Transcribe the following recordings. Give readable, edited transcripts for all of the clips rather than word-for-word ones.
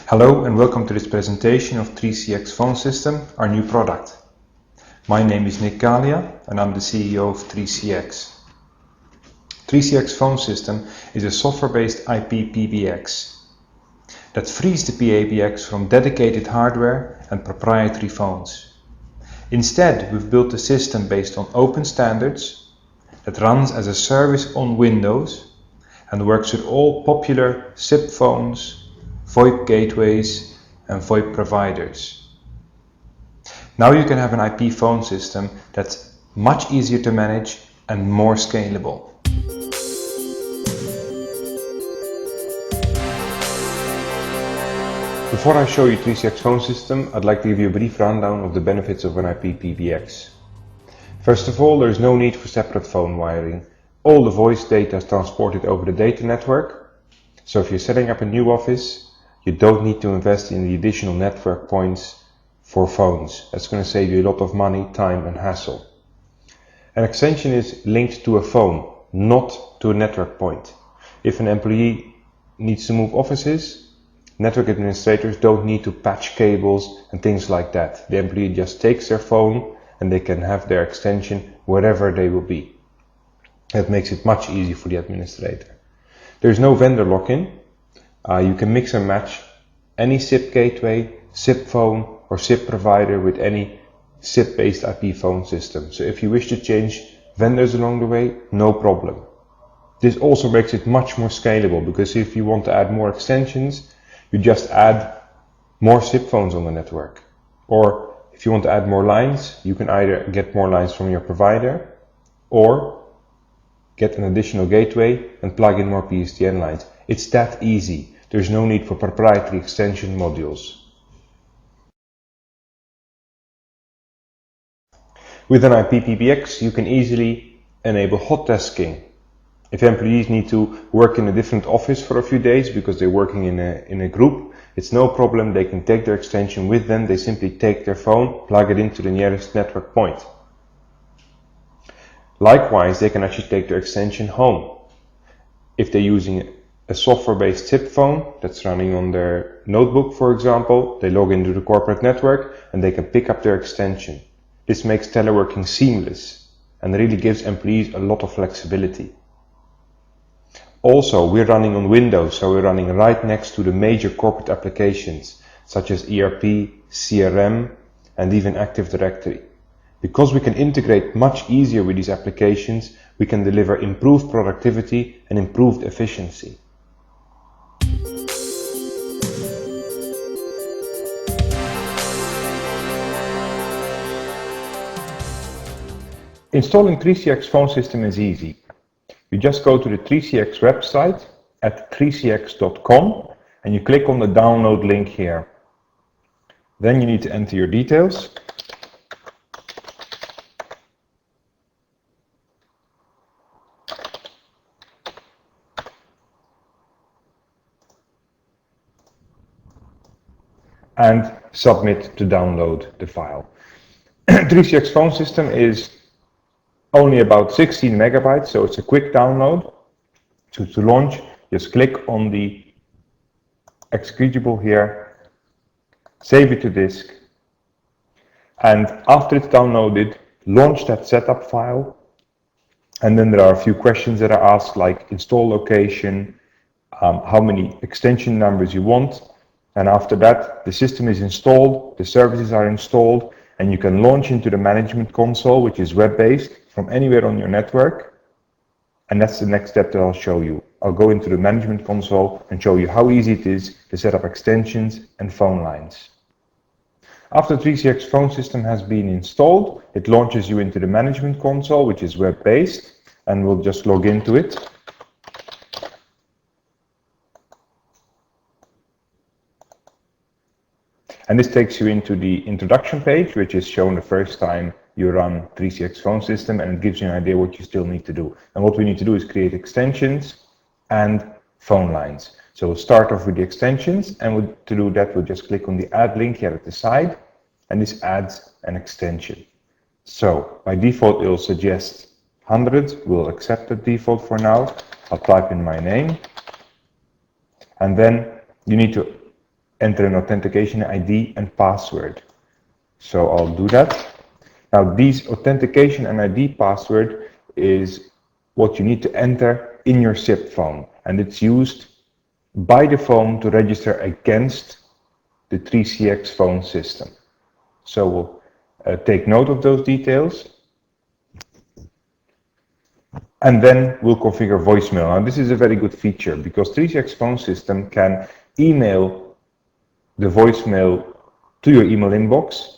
Hello and welcome to this presentation of 3CX Phone System, our new product. My name is Nick Kalia and I'm the CEO of 3CX. 3CX Phone System is a software-based IP PBX that frees the PABX from dedicated hardware and proprietary phones. Instead, we've built a system based on open standards that runs as a service on Windows and works with all popular SIP phones, VoIP gateways and VoIP providers. Now you can have an IP phone system that's much easier to manage and more scalable. Before I show you 3CX phone system, I'd like to give you a brief rundown of the benefits of an IP PBX. First of all, there is no need for separate phone wiring. All the voice data is transported over the data network. So if you're setting up a new office, you don't need to invest in the additional network points for phones. That's going to save you a lot of money, time and hassle. An extension is linked to a phone, not to a network point. If an employee needs to move offices, network administrators don't need to patch cables and things like that. The employee just takes their phone and they can have their extension wherever they will be. That makes it much easier for the administrator. There's no vendor lock-in. You can mix and match any SIP gateway, SIP phone or SIP provider with any SIP-based IP phone system. So if you wish to change vendors along the way, no problem. This also makes it much more scalable because if you want to add more extensions, you just add more SIP phones on the network. Or if you want to add more lines, you can either get more lines from your provider or get an additional gateway and plug in more PSTN lines. It's that easy. There's no need for proprietary extension modules. With an IP PBX, you can easily enable hot desking. If employees need to work in a different office for a few days because they're working in a group, it's no problem. They can take their extension with them. They simply take their phone, plug it into the nearest network point. Likewise, they can actually take their extension home. If they're using a software-based SIP phone that's running on their notebook, for example, they log into the corporate network and they can pick up their extension. This makes teleworking seamless and really gives employees a lot of flexibility. Also, we're running on Windows, so we're running right next to the major corporate applications such as ERP, CRM, and even Active Directory. Because we can integrate much easier with these applications, we can deliver improved productivity and improved efficiency. Installing 3CX phone system is easy. You just go to the 3CX website at 3cx.com and you click on the download link here. Then you need to enter your details. And submit to download the file. 3CX phone system is only about 16 megabytes, so it's a quick download. So to launch, just click on the executable here, save it to disk, and after it's downloaded, launch that setup file. And then there are a few questions that are asked, like install location, how many extension numbers you want. And after that, the system is installed, the services are installed, and you can launch into the management console, which is web-based, from anywhere on your network. And that's the next step that I'll show you. I'll go into the management console and show you how easy it is to set up extensions and phone lines. After 3CX phone system has been installed, it launches you into the management console, which is web-based, and we'll just log into it. And this takes you into the introduction page, which is shown the first time you run 3CX phone system, and it gives you an idea what you still need to do. And what we need to do is create extensions and phone lines. So we'll start off with the extensions, and to do that, we'll just click on the add link here at the side, and this adds an extension. So by default, it will suggest 100. We'll accept the default for now. I'll type in my name, and then you need to enter an authentication ID and password. So I'll do that. Now, these authentication and ID password is what you need to enter in your SIP phone, and it's used by the phone to register against the 3CX phone system. So we'll take note of those details, and then we'll configure voicemail. Now, this is a very good feature because 3CX phone system can email the voicemail to your email inbox.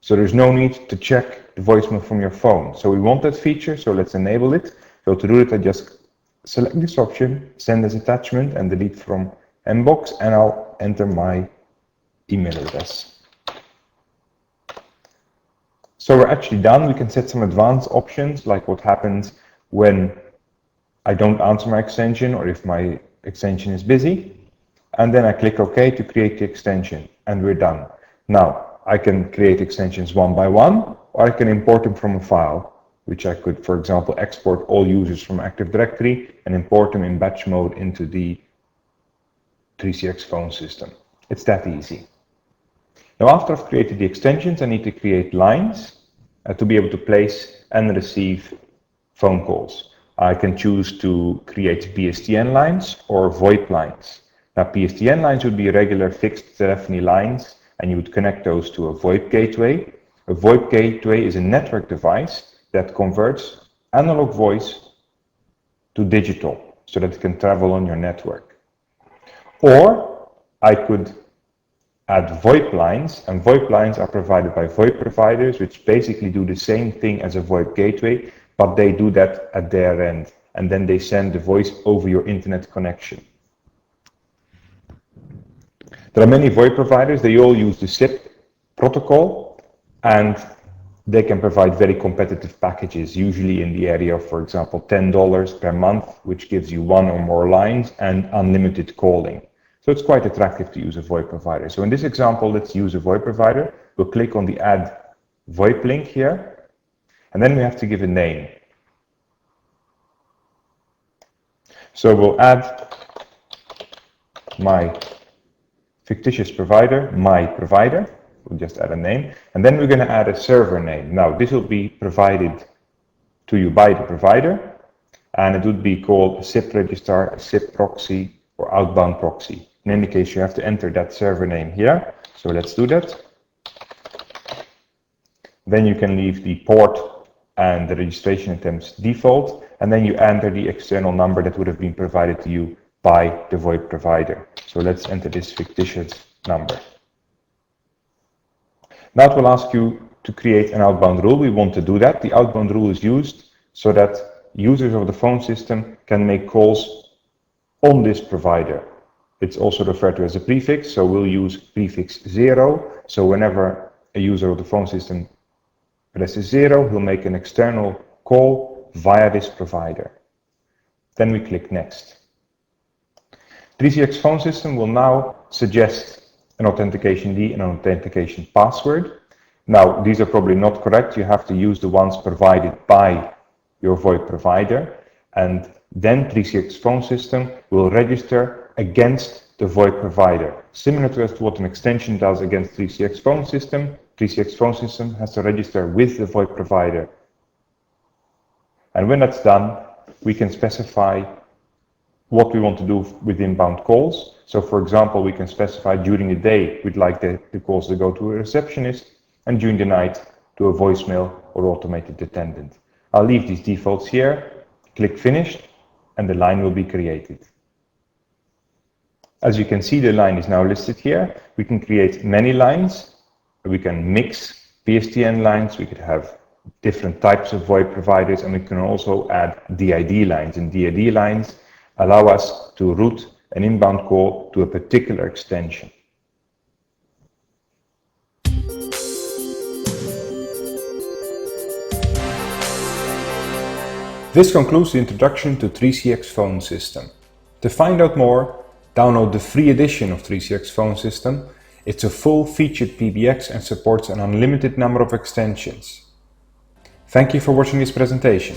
So there's no need to check the voicemail from your phone. So we want that feature, so let's enable it. So to do it, I just select this option, send as attachment, and delete from inbox, and I'll enter my email address. So we're actually done. We can set some advanced options, like what happens when I don't answer my extension or if my extension is busy. And then I click OK to create the extension, and we're done. Now, I can create extensions one by one, or I can import them from a file, which I could, for example, export all users from Active Directory and import them in batch mode into the 3CX phone system. It's that easy. Now, after I've created the extensions, I need to create lines to be able to place and receive phone calls. I can choose to create PSTN lines or VoIP lines. Now, PSTN lines would be regular fixed telephony lines, and you would connect those to a VoIP gateway. A VoIP gateway is a network device that converts analog voice to digital so that it can travel on your network. Or I could add VoIP lines, and VoIP lines are provided by VoIP providers, which basically do the same thing as a VoIP gateway, but they do that at their end, and then they send the voice over your internet connection. There are many VoIP providers. They all use the SIP protocol, and they can provide very competitive packages, usually in the area of, for example, $10 per month, which gives you one or more lines and unlimited calling. So it's quite attractive to use a VoIP provider. So in this example, let's use a VoIP provider. We'll click on the Add VoIP link here, and then we have to give a name. So we'll add my fictitious provider, my provider. We'll just add a name, and then we're going to add a server name. Now, this will be provided to you by the provider, and it would be called a SIP registrar, a SIP proxy, or outbound proxy. In any case, you have to enter that server name here. So let's do that. Then you can leave the port and the registration attempts default, and then you enter the external number that would have been provided to you by the VoIP provider. So let's enter this fictitious number. Now it will ask you to create an outbound rule. We want to do that. The outbound rule is used so that users of the phone system can make calls on this provider. It's also referred to as a prefix, so we'll use prefix 0. So whenever a user of the phone system presses 0, he'll make an external call via this provider. Then we click Next. 3CX phone system will now suggest an authentication ID and an authentication password. Now, these are probably not correct. You have to use the ones provided by your VoIP provider, and then 3CX phone system will register against the VoIP provider. Similar to what an extension does against 3CX phone system, 3CX phone system has to register with the VoIP provider. And when that's done, we can specify what we want to do with inbound calls. So for example, we can specify during the day, we'd like the calls to go to a receptionist, and during the night to a voicemail or automated attendant. I'll leave these defaults here, click Finish, and the line will be created. As you can see, the line is now listed here. We can create many lines. We can mix PSTN lines. We could have different types of VoIP providers, and we can also add DID lines. And DID lines allow us to route an inbound call to a particular extension. This concludes the introduction to 3CX phone system. To find out more, download the free edition of 3CX phone system. It's a full-featured PBX and supports an unlimited number of extensions. Thank you for watching this presentation.